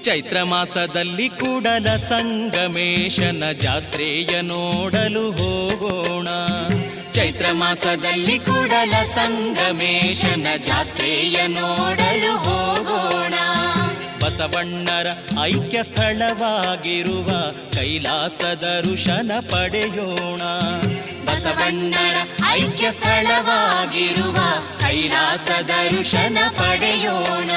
ಚೈತ್ರ ಮಾಸದಲ್ಲಿ ಕೂಡಲ ಸಂಗಮೇಶನ ಜಾತ್ರೆಯ ನೋಡಲು ಹೋಗೋಣ. ಚೈತ್ರ ಮಾಸದಲ್ಲಿ ಕೂಡಲ ಸಂಗಮೇಶನ ಜಾತ್ರೆಯ ನೋಡಲು ಹೋಗೋಣ. ಬಸವಣ್ಣರ ಐಕ್ಯ ಸ್ಥಳವಾಗಿರುವ ಕೈಲಾಸದ ಋಷನ ಪಡೆಯೋಣ. ಬಸವಣ್ಣರ ಐಕ್ಯ ಸ್ಥಳವಾಗಿರುವ ಕೈಲಾಸದ ಋಷನ ಪಡೆಯೋಣ.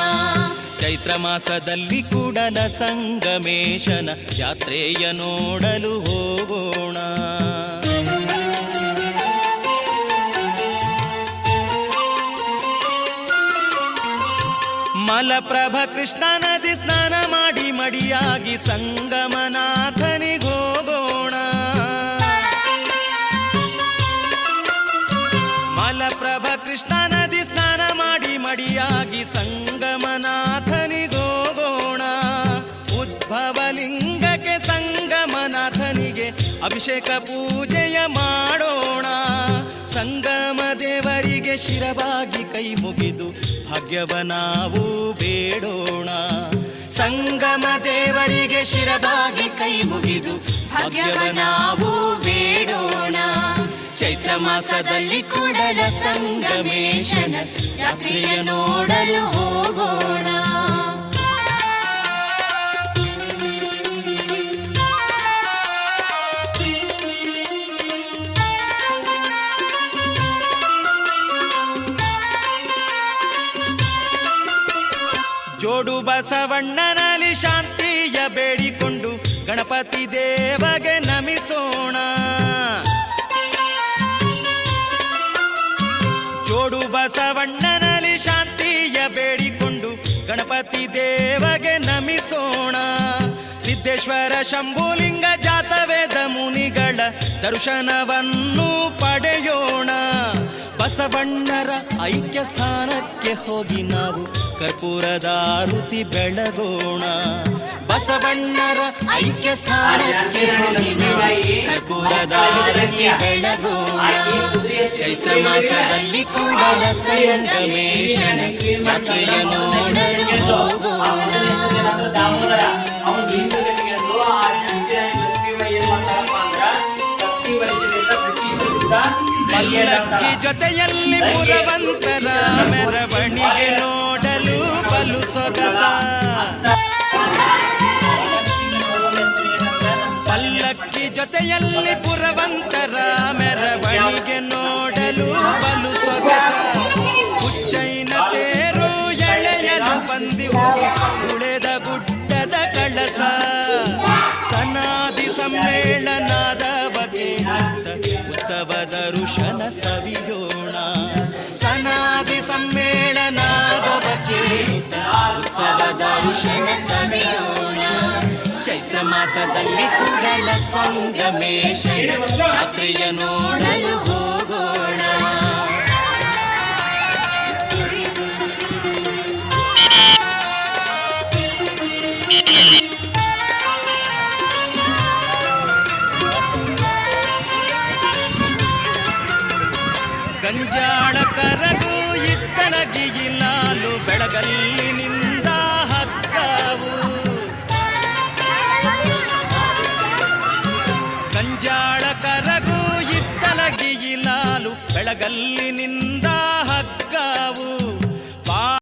ಚೈತ್ರ ಮಾಸದಲ್ಲಿ ಕೂಡಲ ಸಂಗಮೇಶನ ಜಾತ್ರೆಯ ನೋಡಲು ಹೋಗೋಣ. ಮಲಪ್ರಭ ಕೃಷ್ಣ ನದಿ ಸ್ನಾನ ಮಾಡಿ ಮಡಿಯಾಗಿ ಸಂಗಮನಾಥನಿಗೋಗೋಣ. ಮಲಪ್ರಭ ಕೃಷ್ಣ ನದಿ ಸ್ನಾನ ಮಾಡಿ ಮಡಿಯಾಗಿ ಸಂಗಮನಾಥನಿಗೋಗೋಣ. ಉದ್ಭವಲಿಂಗಕ್ಕೆ ಸಂಗಮನಾಥನಿಗೆ ಅಭಿಷೇಕ ಪೂಜೆಯ ಮಾಡೋಣ. ಸಂಗಮ ದೇವರಿಗೆ ಶಿರವಾಗಿ ಕೈ ಮುಗಿದು ಭಾಗ್ಯವ ನಾವು ಬೇಡೋಣ. ಸಂಗಮ ದೇವರಿಗೆ ಶಿರವಾಗಿ ಕೈ ಮುಗಿದು ಭಾಗ್ಯವ ನಾವು ಬೇಡೋಣ. ಚೈತ್ರ ಮಾಸದಲ್ಲಿ ಕೂಡಲ ಸಂಗಮೇಶನ ಜಾತ್ರೆಯ ನೋಡಲು ಹೋಗೋಣ. ಜೋಡು ಬಸವಣ್ಣನಲ್ಲಿ ಶಾಂತಿಯ ಬೇಡಿಕೊಂಡು ಗಣಪತಿ ದೇವಗೆ ನಮಿಸೋಣ. ಜೋಡು ಬಸವಣ್ಣನಲ್ಲಿ ಶಾಂತಿಯ ಬೇಡಿಕೊಂಡು ಗಣಪತಿ ದೇವಗೆ ನಮಿಸೋಣ. ಸಿದ್ದೇಶ್ವರ ಶಂಭುಲಿಂಗ ಜಾತವೇದ ಮುನಿಗಳ ದರ್ಶನವನ್ನು ಪಡೆಯೋಣ. ಬಸವಣ್ಣರ ಐಕ್ಯ ಸ್ಥಾನಕ್ಕೆ ಹೋಗಿ ನಾವು ಕರ್ಪೂರದಾರುತಿ ಬೆಳಗೋಣ. ಬಸವಣ್ಣರ ಐಕ್ಯ ಸ್ಥಾನಕ್ಕೆ ಹೋಗಿ ನಾವು ಕರ್ಪೂರದಾರುತಿ ಬೆಳಗೋಣ. ಚೈತ್ರ ಮಾಸದಲ್ಲಿ ಕೂಡಲ ಸಂಗಮೇಶನ ಜಾತ್ರೆಯ ನೋಡಲು ಹೋಗೋಣ. ಪಲ್ಲಕ್ಕಿ ಜೊತೆಯಲ್ಲಿ ಪುರವಂತರ ಮೆರವಣಿಗೆ ನೋಡಲು ಬಲು ಸೊಗಸ. ಪಲ್ಲಕ್ಕಿ ಜೊತೆಯಲ್ಲಿ ಪುರವಂತರ ಮೆರವಣಿಗೆ ನೋಡಲು ಬಲು ಸೊಗಸ. ಉಜ್ಜೈನ ತೇರು ಎಳೆಯಲು ಬಂದಿವು ಉಳೆದ ಗುಡ್ಡದ ಕಳಸ. ಸನಾದಿ ಸಮ್ಮೇಳನದ ಉತ್ಸವದ ಋಷನ ಸವಿಯೋಣ. ಸನಾದಿ ಸಮ್ಮೇಳನದ ಉತ್ಸವದ ಋಷನ ಸವಿಯೋಣ. ಚೈತ್ರ ಮಾಸದಲ್ಲಿ ಕೂಡಲ ಸಂಗಮೇಶನ ಜಾತ್ರೆಯ ನೋಡಲು ಹೋಗೋಣ. ಗಂಜಾಳ ಕರಗು ಇತ್ತಲಗಿ ಇಲ್ಲಾಲು ಬೆಳಗಲ್ಲಿನಿಂದ ಹಕ್ಕವು. ಗಂಜಾಳ ಕರಗು ಇತ್ತಲಗಿ ಇಲ್ಲಾಲು ಬೆಳಗಲ್ಲಿನಿಂದ